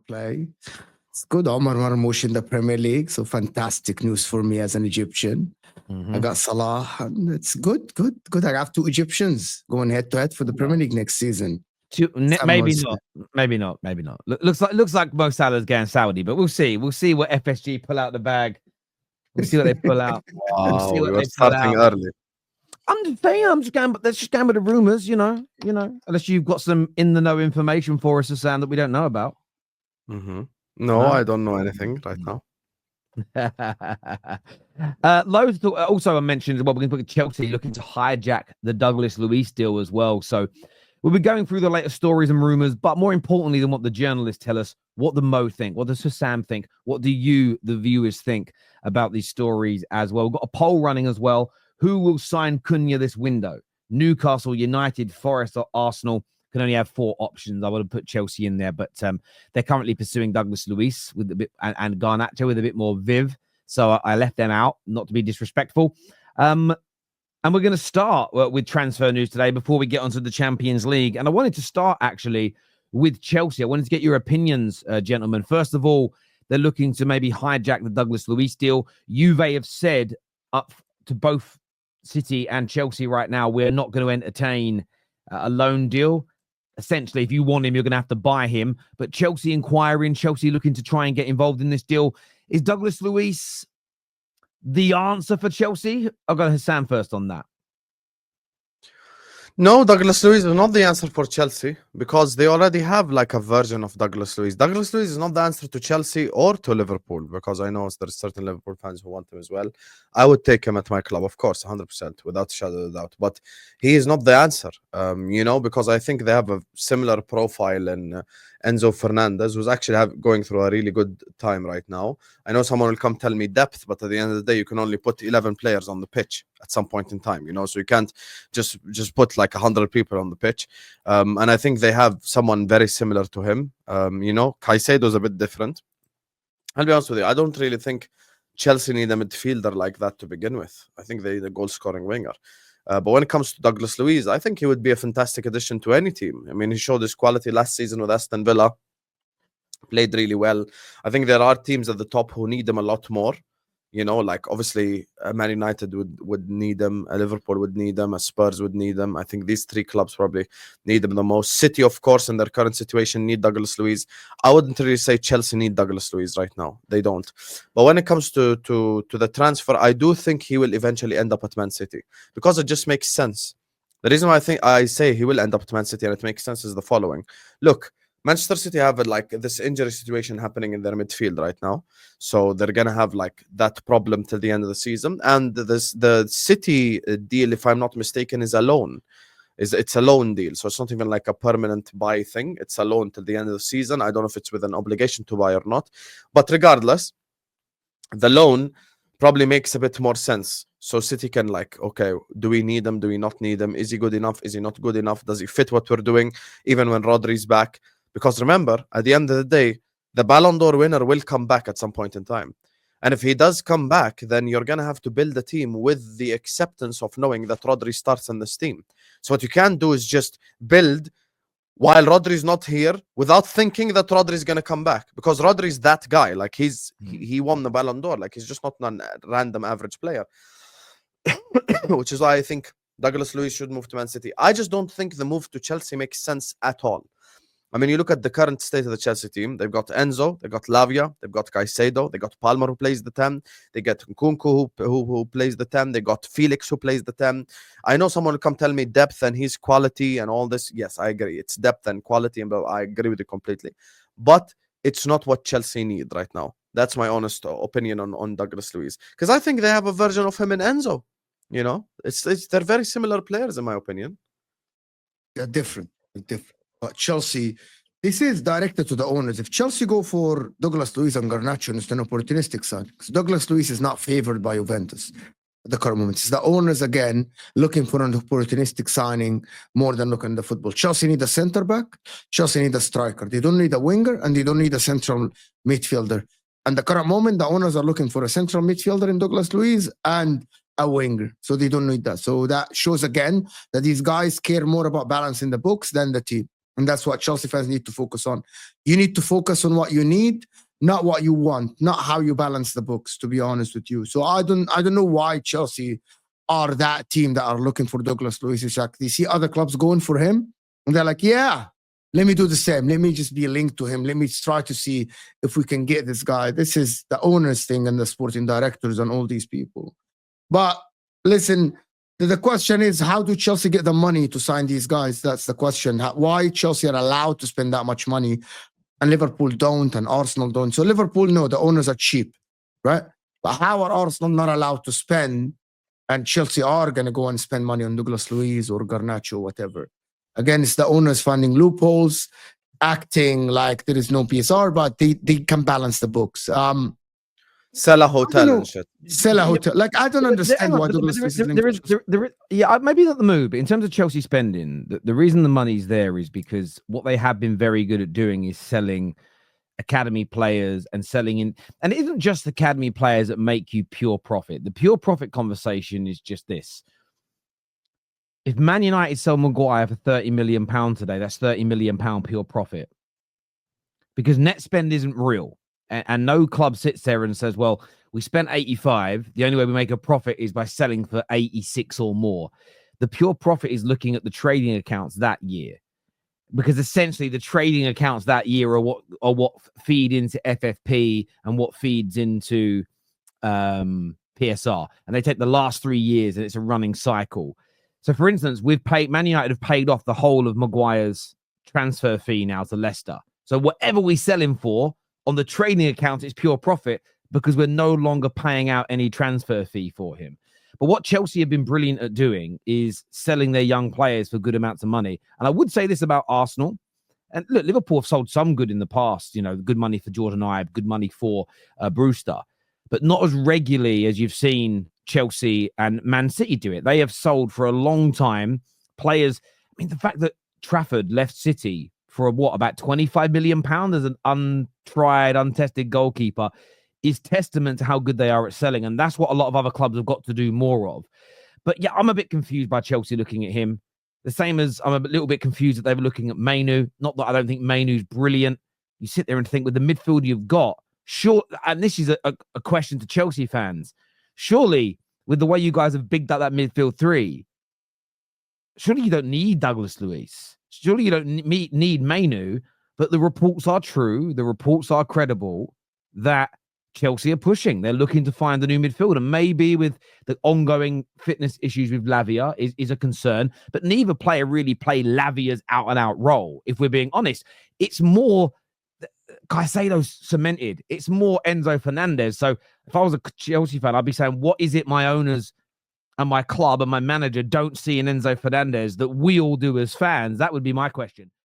play. It's good. Omar Marmoush in the Premier League, so fantastic news for me as an Egyptian. I got Salah, and it's good. I have 2 Egyptians going head to head for the Premier League next season. Maybe not. Looks like Mo Salah's going Saudi, but we'll see. We'll see what FSG pull out the bag. We'll see what they pull out. Wow, we were starting early. I'm just saying, let's just go with the rumors, you know, unless you've got some in the know information for us, Sam, that we don't know about. No, I don't know anything right now. Loads also I mentioned as well, we're going to put Chelsea looking to hijack the Douglas Luiz deal as well. So we'll be going through the latest stories and rumors, but more importantly than what the journalists tell us, what the Mo think, what does Sam think, what do you, the viewers, think about these stories as well. We've got a poll running as well. Who will sign Cunha this window? Newcastle, United, Forest, or Arsenal? Can only have 4 options. I would have put Chelsea in there, but they're currently pursuing Douglas Luiz with a bit and Garnacho with a bit more viv. So I left them out, not to be disrespectful. And we're going to start with transfer news today before we get onto the Champions League. And I wanted to start actually with Chelsea. I wanted to get your opinions, gentlemen. First of all, they're looking to maybe hijack the Douglas Luiz deal. Juve have said up to both City and Chelsea right now, we're not going to entertain a loan deal. Essentially, if you want him, you're going to have to buy him. But Chelsea inquiring, Chelsea looking to try and get involved in this deal. Is Douglas Luiz the answer for Chelsea? I'll go to Hassan first on that. No, Douglas Luiz is not the answer for Chelsea because they already have like a version of Douglas Luiz. Douglas Luiz is not the answer to Chelsea or to Liverpool because I know there's certain Liverpool fans who want him as well. I would take him at my club, of course, 100%, without a shadow of a doubt. But he is not the answer, because I think they have a similar profile in Enzo Fernandez, who's actually going through a really good time right now. I know someone will come tell me depth, but at the end of the day, you can only put 11 players on the pitch at some point in time, so you can't just put like 100 people on the pitch. And I think they have someone very similar to him. Caicedo's a bit different. I'll be honest with you, I don't really think Chelsea need a midfielder like that to begin with. I think they need a goal-scoring winger. But when it comes to Douglas Luiz, I think he would be a fantastic addition to any team. I mean, he showed his quality last season with Aston Villa, played really well. I think there are teams at the top who need him a lot more. Like obviously Man United would need him, Liverpool would need him, Spurs would need him. I think these 3 clubs probably need him the most. City, of course, in their current situation, need Douglas Luiz. I wouldn't really say Chelsea need Douglas Luiz right now. They don't. But when it comes to the transfer, I do think he will eventually end up at Man City because it just makes sense. The reason why I say he will end up at Man City and it makes sense is the following. Look, Manchester City have like this injury situation happening in their midfield right now. So they're going to have like that problem till the end of the season. And the City deal, if I'm not mistaken, is a loan. It's a loan deal. So it's not even like a permanent buy thing. It's a loan till the end of the season. I don't know if it's with an obligation to buy or not. But regardless, the loan probably makes a bit more sense. So City can like, okay, do we need him? Do we not need him? Is he good enough? Is he not good enough? Does he fit what we're doing? Even when Rodri's back? Because remember, at the end of the day, the Ballon d'Or winner will come back at some point in time. And if he does come back, then you're going to have to build a team with the acceptance of knowing that Rodri starts in this team. So what you can't do is just build while Rodri's not here without thinking that Rodri is going to come back. Because Rodri's that guy. Like he won the Ballon d'Or. Like he's just not a random average player. Which is why I think Douglas Luiz should move to Man City. I just don't think the move to Chelsea makes sense at all. I mean, you look at the current state of the Chelsea team. They've got Enzo, they've got Lavia, they've got Caicedo, they got Palmer who plays the 10, they get Nkunku who plays the 10, they got Felix who plays the 10. I know someone will come tell me depth and his quality and all this. Yes, I agree. It's depth and quality, and I agree with you completely. But it's not what Chelsea need right now. That's my honest opinion on Douglas Luiz. Because I think they have a version of him in Enzo. They're very similar players in my opinion. They're different. But Chelsea, this is directed to the owners. If Chelsea go for Douglas Luiz and Garnacho, it's an opportunistic sign. Because Douglas Luiz is not favored by Juventus at the current moment. It's the owners, again, looking for an opportunistic signing more than looking at the football. Chelsea need a centre-back. Chelsea need a striker. They don't need a winger, and they don't need a central midfielder. At the current moment, the owners are looking for a central midfielder in Douglas Luiz and a winger. So they don't need that. So that shows, again, that these guys care more about balancing the books than the team. And that's what Chelsea fans need to focus on. You need to focus on what you need, not what you want, not how you balance the books, to be honest with you. So I don't know why Chelsea are that team that are looking for Douglas Luiz. HIJACK. They see other clubs going for him, and they're like, yeah, let me do the same. Let me just be linked to him. Let me try to see if we can get this guy. This is the owners thing and the sporting directors and all these people. But listen, the question is, how do Chelsea get the money to sign these guys? That's the question. Why Chelsea are allowed to spend that much money and Liverpool don't and Arsenal don't? So Liverpool, no, the owners are cheap, right? But how are Arsenal not allowed to spend and Chelsea are going to go and spend money on Douglas Luiz or Garnacho or whatever? Again, it's the owners finding loopholes, acting like there is no PSR, but they can balance the books. Sell a hotel and shit. Sell a hotel. Like, I don't understand why Douglas Luiz is linked to Chelsea. Yeah, maybe not the move, but in terms of Chelsea spending, the reason the money's there is because what they have been very good at doing is selling academy players and selling in, and it isn't just academy players that make you pure profit. The pure profit conversation is just this. If Man United sell Maguire for £30 million today, that's £30 million pure profit. Because net spend isn't real. And no club sits there and says, well, we spent 85. The only way we make a profit is by selling for 86 or more. The pure profit is looking at the trading accounts that year. Because essentially the trading accounts that year are what feed into FFP and what feeds into PSR. And they take the last 3 years and it's a running cycle. So, for instance, Man United have paid off the whole of Maguire's transfer fee now to Leicester. So whatever we sell him for, on the trading account, it's pure profit because we're no longer paying out any transfer fee for him. But what Chelsea have been brilliant at doing is selling their young players for good amounts of money. And I would say this about Arsenal. And look, Liverpool have sold some good in the past, you know, good money for Jordan Ibe, good money for Brewster, but not as regularly as you've seen Chelsea and Man City do it. They have sold for a long time players. I mean, the fact that Trafford left City for about £25 million as an untried, untested goalkeeper is testament to how good they are at selling. And that's what a lot of other clubs have got to do more of. But yeah, I'm a bit confused by Chelsea looking at him. The same as I'm a little bit confused that they were looking at Mainu. Not that I don't think Mainu's brilliant. You sit there and think with the midfield you've got, sure, and this is a question to Chelsea fans. Surely, with the way you guys have bigged up that midfield three, surely you don't need Douglas Luiz. Surely you don't need Mainu, but the reports are true. The reports are credible that Chelsea are pushing. They're looking to find a new midfielder. And maybe with the ongoing fitness issues with Lavia is a concern, but neither player really play Lavia's out-and-out role. If we're being honest, it's more Caicedo's cemented. It's more Enzo Fernandez. So if I was a Chelsea fan, I'd be saying, what is it my owners and my club and my manager don't see in Enzo Fernandez that we all do as fans? That would be my question.